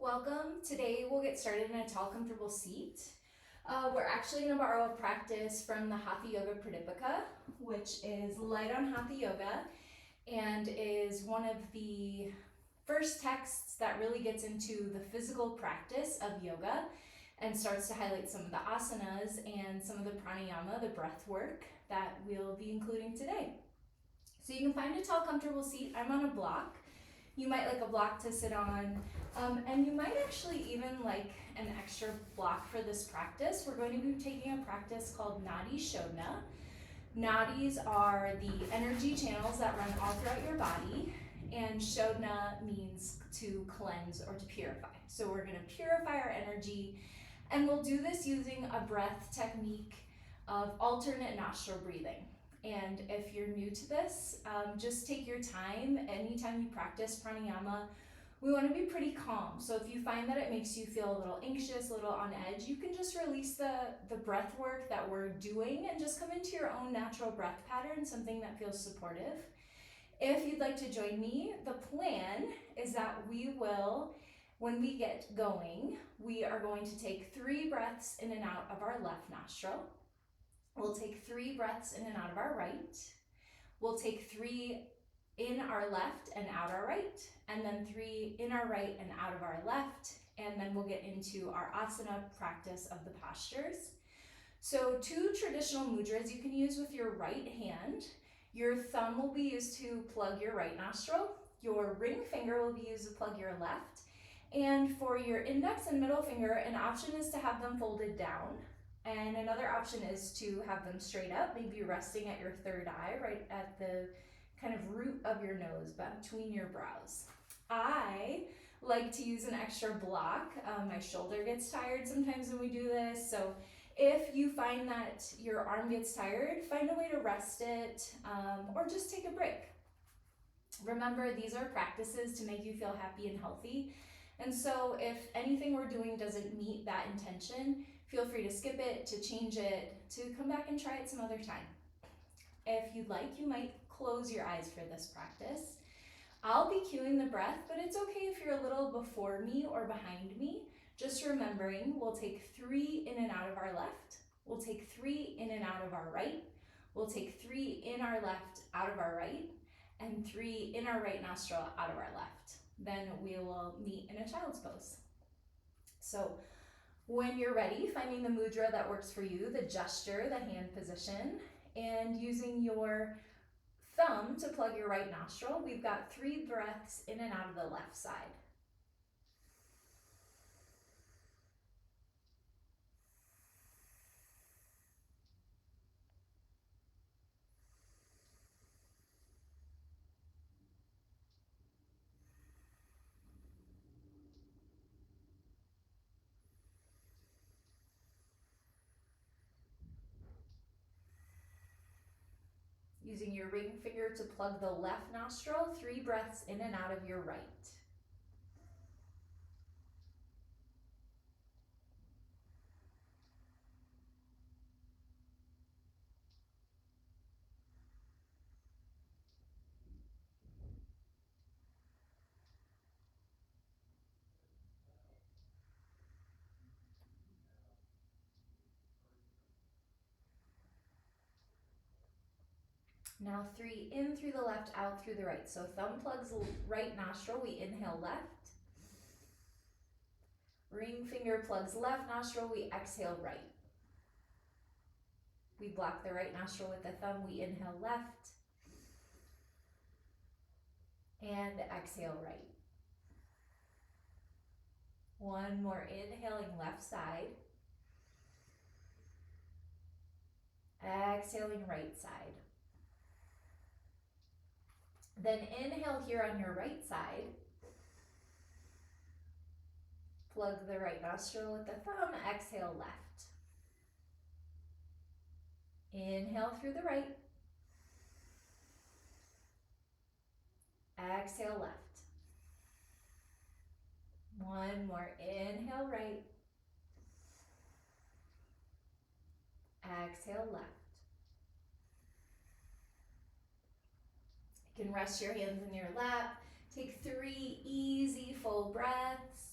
welcome. Today we'll get started in a tall, comfortable seat. We're actually going to borrow a practice from the Hatha Yoga Pradipika, which is light on Hatha Yoga and is one of the first texts that really gets into the physical practice of yoga and starts to highlight some of the asanas and some of the pranayama, the breath work that we'll be including today. So you can find a tall, comfortable seat. I'm on a block. You might like a block to sit on, and you might actually even like an extra block for this practice. We're going to be taking a practice called nadi shodhana. Nadis are the energy channels that run all throughout your body, and shodhana means to cleanse or to purify. So we're going to purify our energy, and we'll do this using a breath technique of alternate nostril breathing. And if you're new to this, just take your time. Anytime you practice pranayama, we want to be pretty calm. So if you find that it makes you feel a little anxious, a little on edge, you can just release the breath work that we're doing and just come into your own natural breath pattern, something that feels supportive. If you'd like to join me, the plan is that we will, when we get going, we are going to take 3 breaths in and out of our left nostril. We'll take 3 breaths in and out of our right. We'll take 3 in our left and out our right, and then 3 in our right and out of our left, and then we'll get into our asana practice of the postures. So 2 traditional mudras you can use with your right hand. Your thumb will be used to plug your right nostril. Your ring finger will be used to plug your left. And for your index and middle finger, an option is to have them folded down. And another option is to have them straight up, maybe resting at your third eye, right at the kind of root of your nose, between your brows. I like to use an extra block. My shoulder gets tired sometimes when we do this. So if you find that your arm gets tired, find a way to rest it, or just take a break. Remember, these are practices to make you feel happy and healthy. And so if anything we're doing doesn't meet that intention, feel free to skip it, to change it, to come back and try it some other time. If you'd like, you might close your eyes for this practice. I'll be cueing the breath, but it's okay if you're a little before me or behind me. Just remembering, we'll take 3 in and out of our left. We'll take 3 in and out of our right. We'll take 3 in our left, out of our right, and 3 in our right nostril, out of our left. Then we will meet in a child's pose. So when you're ready, finding the mudra that works for you, the gesture, the hand position, and using your thumb to plug your right nostril, we've got 3 breaths in and out of the left side. Using your ring finger to plug the left nostril, 3 breaths in and out of your right. Now 3 in through the left, out through the right. So thumb plugs right nostril, we inhale left. Ring finger plugs left nostril, we exhale right. We block the right nostril with the thumb, we inhale left. And exhale right. One more, inhaling left side. Exhaling right side. Then inhale here on your right side. Plug the right nostril with the thumb, exhale left. Inhale through the right. Exhale left. One more, inhale right. Exhale left. You can rest your hands in your lap. Take 3 easy full breaths.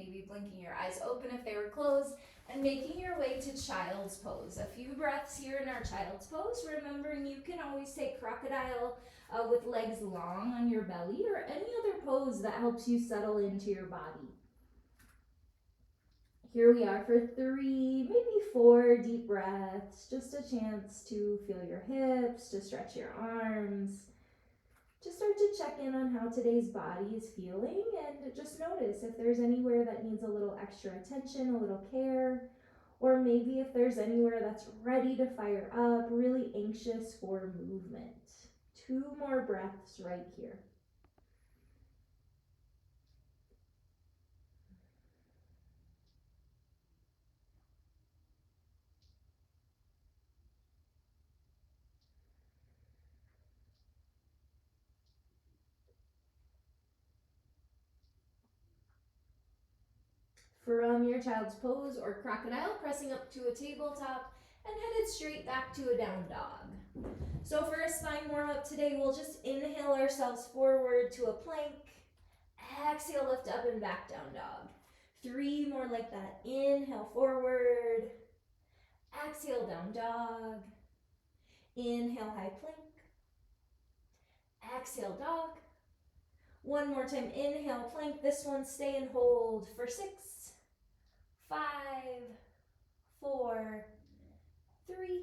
maybe blinking your eyes open if they were closed, and making your way to child's pose. A few breaths here in our child's pose, remembering you can always take crocodile with legs long on your belly, or any other pose that helps you settle into your body. Here we are for 3, maybe 4 deep breaths, just a chance to feel your hips, to stretch your arms. Just start to check in on how today's body is feeling, and just notice if there's anywhere that needs a little extra attention, a little care, or maybe if there's anywhere that's ready to fire up, really anxious for movement. 2 more breaths right here. From your child's pose or crocodile, pressing up to a tabletop and headed straight back to a down dog. So for a spine warm up today, we'll just inhale ourselves forward to a plank. Exhale, lift up and back down dog. 3 more like that. Inhale forward. Exhale, down dog. Inhale, high plank. Exhale, dog. 1 more time. Inhale, plank. This one, stay and hold for 6, 5, 4, 3,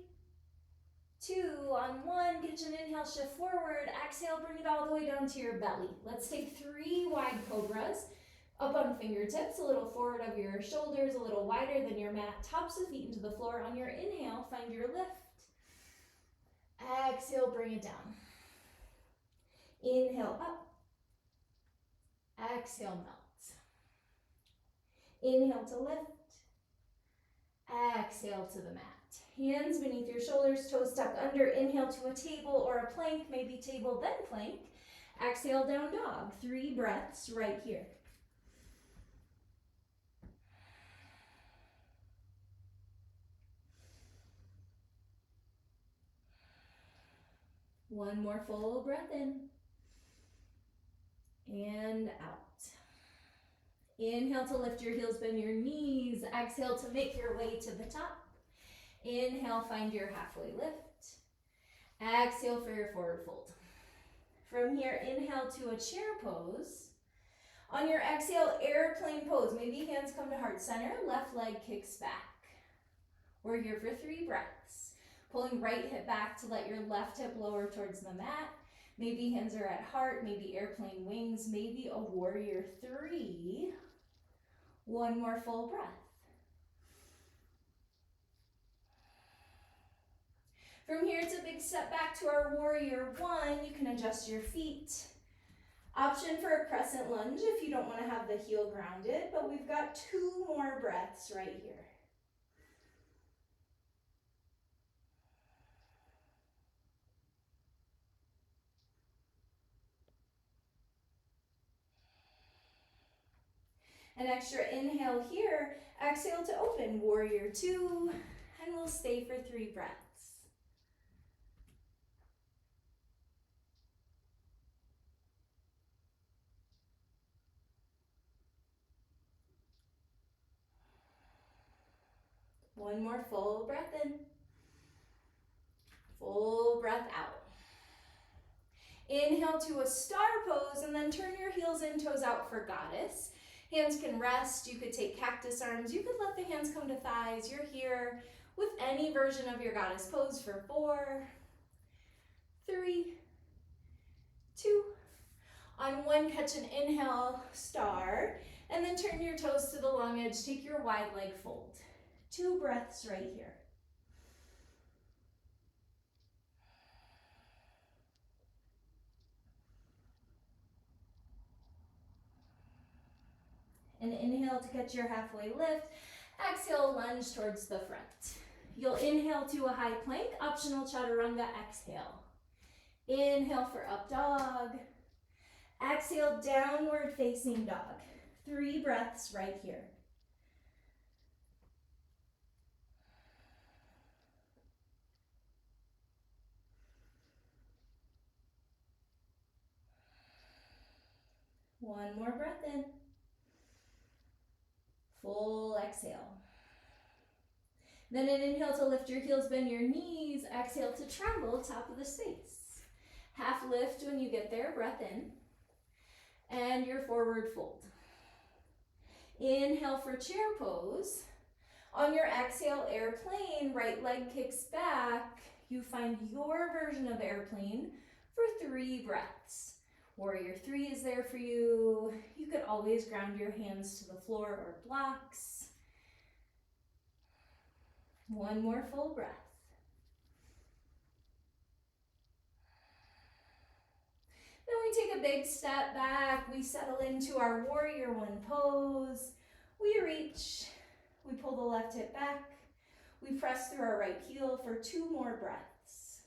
2, on 1. Get an inhale, shift forward. Exhale, bring it all the way down to your belly. Let's take 3 wide cobras. Up on fingertips, a little forward of your shoulders, a little wider than your mat. Tops of feet into the floor. On your inhale, find your lift. Exhale, bring it down. Inhale, up. Exhale, melt. Inhale to lift. Exhale to the mat. Hands beneath your shoulders, toes tucked under. Inhale to a table or a plank, maybe table then plank. Exhale, down dog. 3 breaths right here. One more full breath in and out. Inhale to lift your heels, bend your knees. Exhale to make your way to the top. Inhale, find your halfway lift. Exhale for your forward fold. From here, inhale to a chair pose. On your exhale, airplane pose. Maybe hands come to heart center, left leg kicks back. We're here for 3 breaths. Pulling right hip back to let your left hip lower towards the mat. Maybe hands are at heart, maybe airplane wings, maybe a warrior 3. 1 more full breath. From here, it's a big step back to our warrior 1. You can adjust your feet. Option for a crescent lunge if you don't want to have the heel grounded, but we've got 2 more breaths right here. An extra inhale here. Exhale to open, warrior 2, and we'll stay for 3 breaths. One more full breath in. Full breath out. Inhale to a star pose and then turn your heels in, toes out for goddess. Hands can rest. You could take cactus arms. You could let the hands come to thighs. You're here with any version of your goddess pose for 4, 3, 2. On 1, catch an inhale, star, and then turn your toes to the long edge. Take your wide leg fold. 2 breaths right here. And inhale to catch your halfway lift. Exhale, lunge towards the front. You'll inhale to a high plank, optional chaturanga exhale. Inhale for up dog. Exhale, downward facing dog. 3 breaths right here. One more breath in. Full exhale. Then an inhale to lift your heels, bend your knees. Exhale to tremble, top of the space. Half lift when you get there, breath in. And your forward fold. Inhale for chair pose. On your exhale, airplane, right leg kicks back. You find your version of airplane for 3 breaths. Warrior 3 is there for you. You could always ground your hands to the floor or blocks. 1 more full breath. Then we take a big step back. We settle into our warrior 1 pose. We reach. We pull the left hip back. We press through our right heel for 2 more breaths.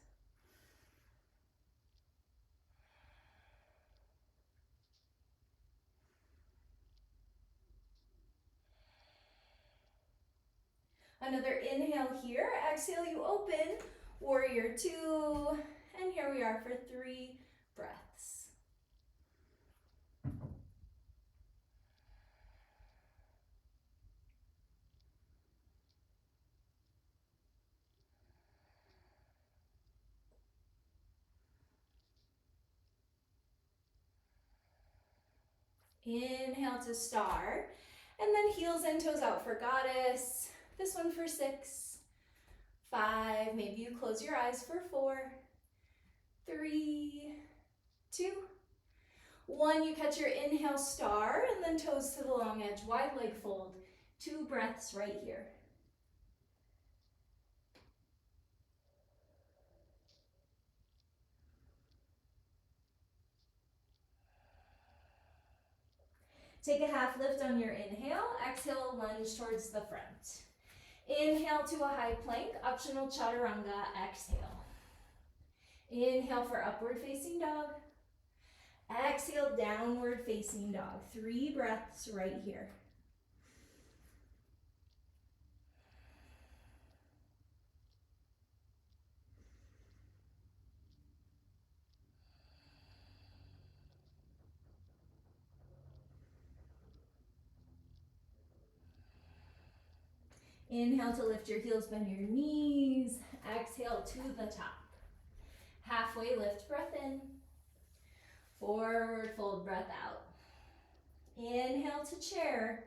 Another inhale here. Exhale, you open. Warrior 2. And here we are for 3 breaths. Inhale to star, and then heels and toes out for goddess. This one for 6, 5, maybe you close your eyes for 4, 3, 2, 1. You catch your inhale star, and then toes to the long edge, wide leg fold. 2 breaths right here. Take a half lift on your inhale. Exhale, lunge towards the front. Inhale to a high plank, optional chaturanga. Exhale. Inhale for upward facing dog. Exhale, downward facing dog. 3 breaths right here. Inhale to lift your heels, bend your knees. Exhale to the top. Halfway lift, breath in. Forward fold, breath out. Inhale to chair.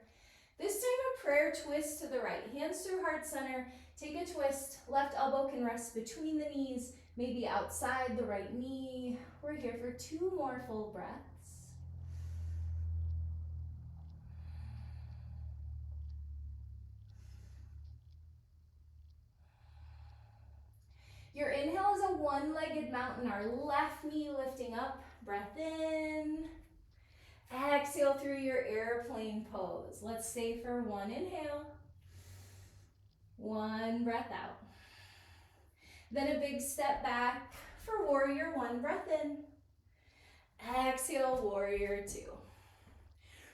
This time a prayer twist to the right. Hands through heart center. Take a twist. Left elbow can rest between the knees, maybe outside the right knee. We're here for 2 more full breaths. Your inhale is a 1-legged mountain, our left knee lifting up, breath in. Exhale through your airplane pose. Let's stay for 1 inhale, 1 breath out. Then a big step back for warrior 1, breath in. Exhale, warrior 2.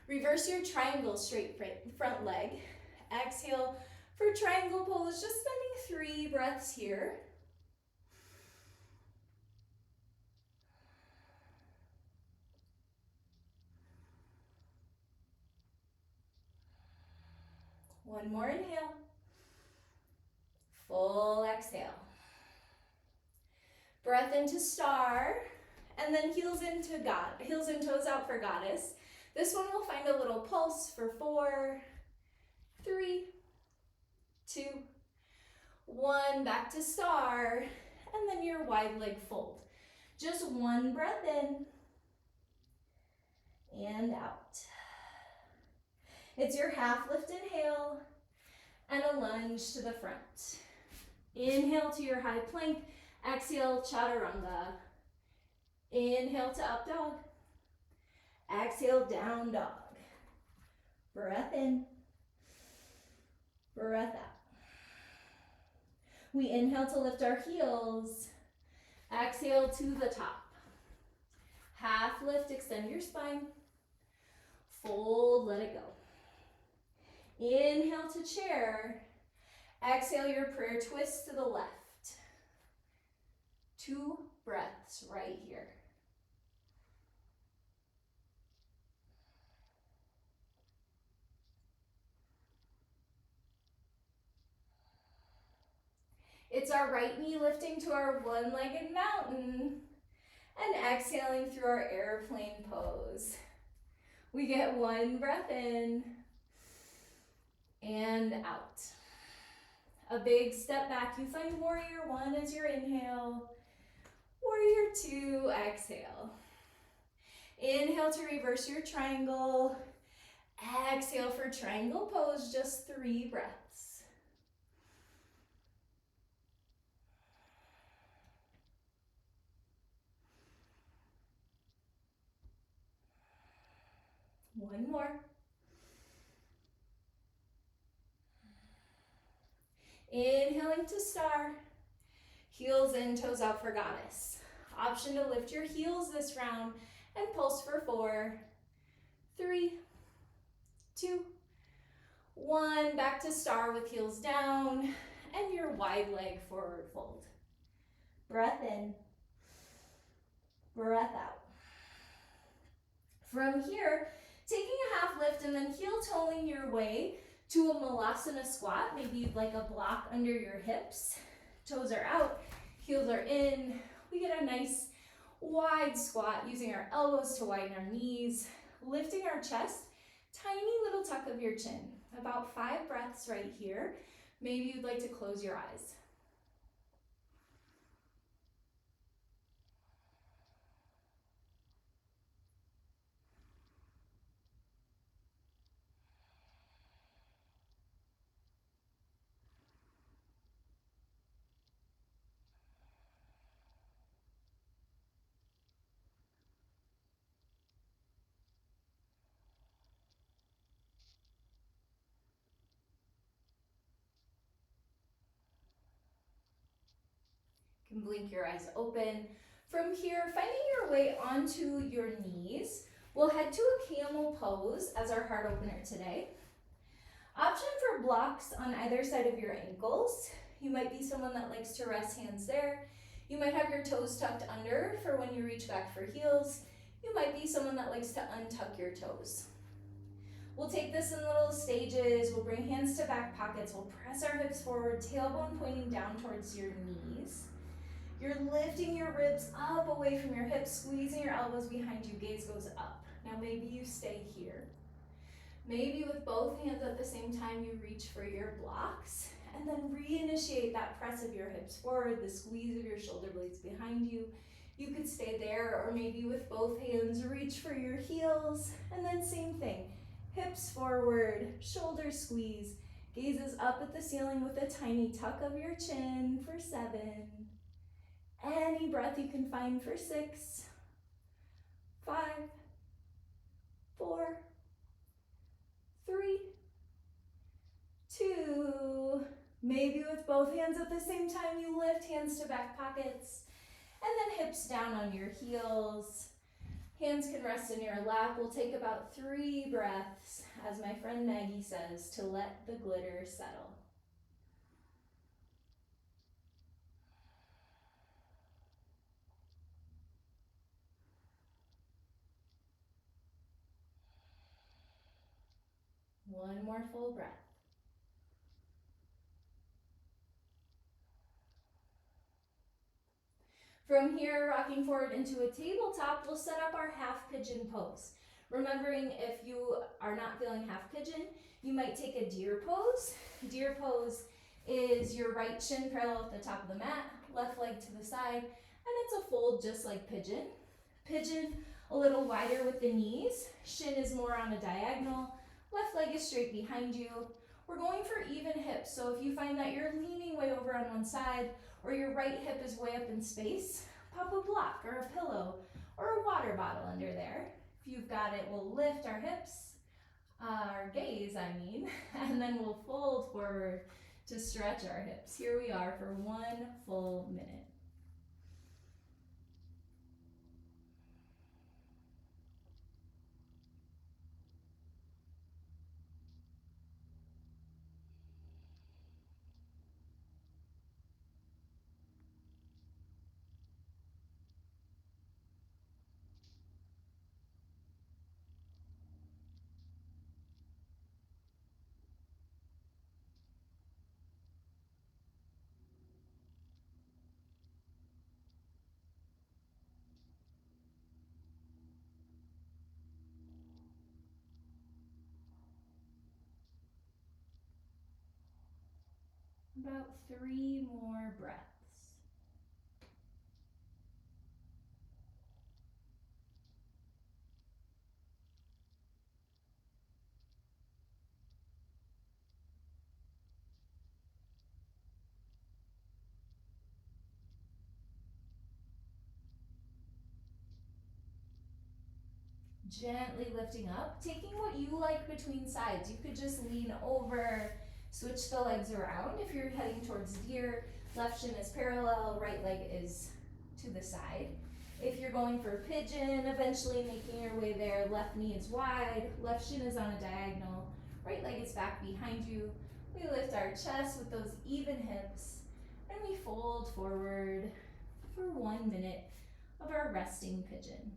Reverse your triangle, straight front leg. Exhale for triangle pose, just spending 3 breaths here. One more inhale. Full exhale. Breath into star, and then heels and toes out for goddess. This one will find a little pulse for 4, 3, 2, 1. Back to star, and then your wide leg fold. Just 1 breath in and out. It's your half lift inhale and a lunge to the front. Inhale to your high plank. Exhale, chaturanga. Inhale to up dog. Exhale, down dog. Breath in. Breath out. We inhale to lift our heels. Exhale to the top. Half lift, extend your spine. Fold, let it go. Inhale to chair. Exhale your prayer twist to the left. 2 breaths right here. It's our right knee lifting to our one-legged mountain and exhaling through our airplane pose. We get one breath in and out. A big step back. You find warrior one as your inhale. Warrior two, exhale. Inhale to reverse your triangle. Exhale for triangle pose, just 3 breaths. One more. Inhaling to star. Heels in, toes out for goddess. Option to lift your heels this round and pulse for 4, 3, 2, 1. Back to star with heels down and your wide leg forward fold. Breath in, breath out. From here, taking a half lift and then heel toeing your way to a malasana squat. Maybe you'd like a block under your hips. Toes are out, heels are in. We get a nice wide squat using our elbows to widen our knees, lifting our chest, tiny little tuck of your chin. About 5 breaths right here. Maybe you'd like to close your eyes. You can blink your eyes open. From here, finding your way onto your knees, we'll head to a camel pose as our heart opener today. Option for blocks on either side of your ankles. You might be someone that likes to rest hands there. You might have your toes tucked under for when you reach back for heels. You might be someone that likes to untuck your toes. We'll take this in little stages. We'll bring hands to back pockets. We'll press our hips forward, tailbone pointing down towards your knees. You're lifting your ribs up away from your hips, squeezing your elbows behind you, gaze goes up. Now maybe you stay here. Maybe with both hands at the same time you reach for your blocks and then reinitiate that press of your hips forward, the squeeze of your shoulder blades behind you. You could stay there, or maybe with both hands reach for your heels and then same thing. Hips forward, shoulders squeeze, gazes up at the ceiling with a tiny tuck of your chin for 7. Any breath you can find for 6, 5, 4, 3, 2. Maybe with both hands at the same time you lift, hands to back pockets, and then hips down on your heels. Hands can rest in your lap. We'll take about 3 breaths, as my friend Maggie says, to let the glitter settle. One more full breath. From here, rocking forward into a tabletop, we'll set up our half pigeon pose. Remembering, if you are not feeling half pigeon, you might take a deer pose. Deer pose is your right shin parallel at the top of the mat, left leg to the side, and it's a fold just like pigeon. Pigeon, a little wider with the knees. Shin is more on a diagonal. Left leg is straight behind you. We're going for even hips, so if you find that you're leaning way over on one side, or your right hip is way up in space, pop a block or a pillow or a water bottle under there. If you've got it, we'll lift our hips, our gaze I mean, and then we'll fold forward to stretch our hips. Here we are for 1 full minute. About 3 more breaths. Gently lifting up, taking what you like between sides. You could just lean over, switch the legs around. If you're heading towards deer, left shin is parallel, right leg is to the side. If you're going for pigeon, eventually making your way there, left knee is wide, left shin is on a diagonal, right leg is back behind you. We lift our chest with those even hips, and we fold forward for 1 minute of our resting pigeon.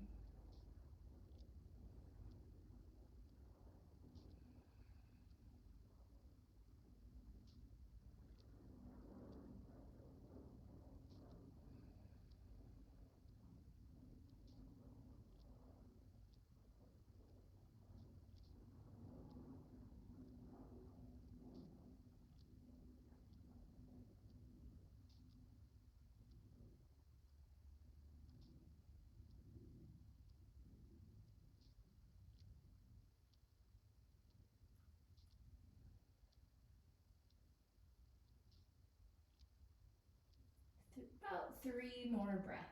About 3 more breaths.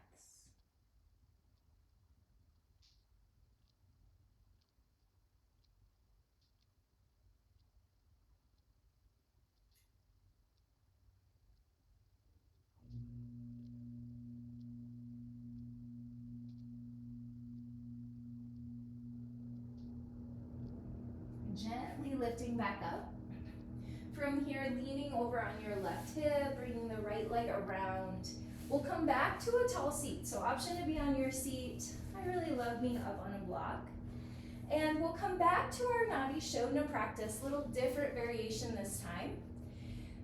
Gently lifting back up. From here, leaning over on your left hip, bringing the right leg around. We'll come back to a tall seat. So option to be on your seat. I really love being up on a block. And we'll come back to our nadi shodhana practice, little different variation this time.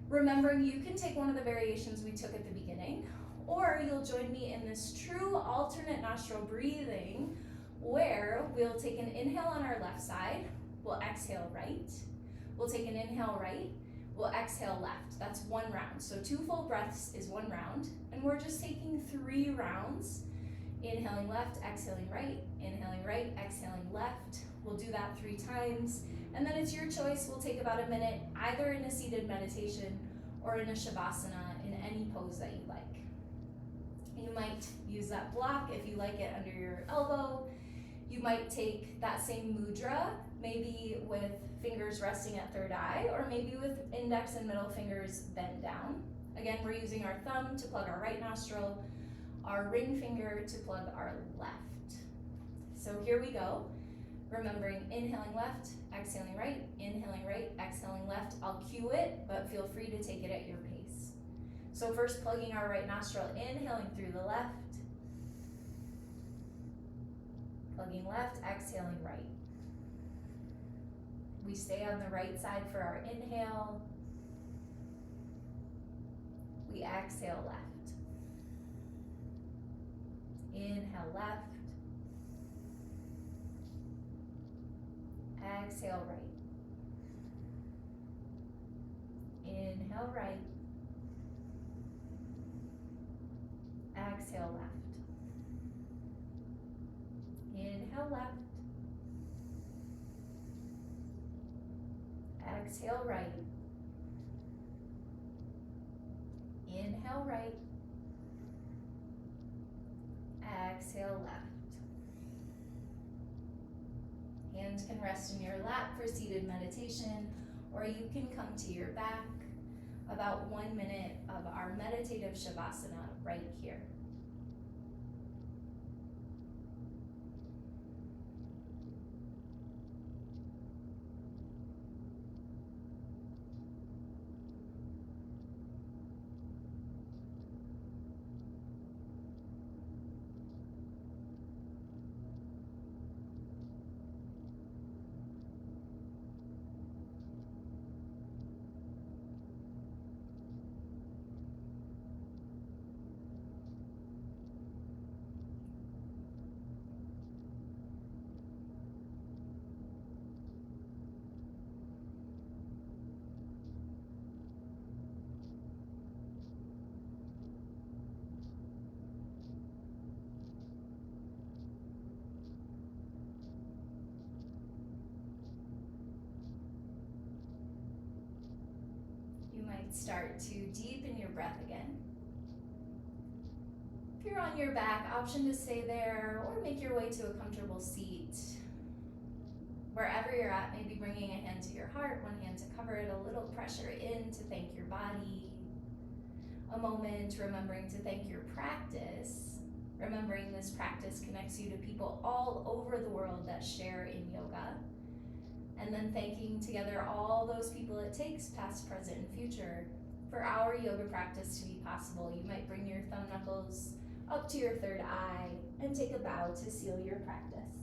Remembering you can take one of the variations we took at the beginning, or you'll join me in this true alternate nostril breathing, where we'll take an inhale on our left side, we'll exhale right, we'll take an inhale right, we'll exhale left. That's 1 round. So 2 full breaths is 1 round, and we're just taking 3 rounds. Inhaling left, exhaling right, inhaling right, exhaling left. We'll do that 3 times, and then it's your choice. We'll take about a minute, either in a seated meditation or in a shavasana, in any pose that you like. You might use that block if you like it under your elbow. You might take that same mudra, maybe with fingers resting at third eye, or maybe with index and middle fingers bent down. Again, we're using our thumb to plug our right nostril, our ring finger to plug our left. So here we go. Remembering inhaling left, exhaling right, inhaling right, exhaling left. I'll cue it, but feel free to take it at your pace. So first plugging our right nostril, inhaling through the left. Plugging left, exhaling right. We stay on the right side for our inhale. We exhale left. Inhale left. Exhale right. Inhale right. Exhale left. Inhale left. Exhale right. Inhale right. Exhale left. Hands can rest in your lap for seated meditation, or you can come to your back. About 1 minute of our meditative shavasana right here. might start to deepen your breath again. If you're on your back, option to stay there or make your way to a comfortable seat. Wherever you're at, maybe bringing a hand to your heart, one hand to cover it, a little pressure in to thank your body. A moment remembering to thank your practice. Remembering this practice connects you to people all over the world that share in yoga. And then thanking together all those people it takes, past, present, and future, for our yoga practice to be possible. You might bring your thumb knuckles up to your third eye and take a bow to seal your practice.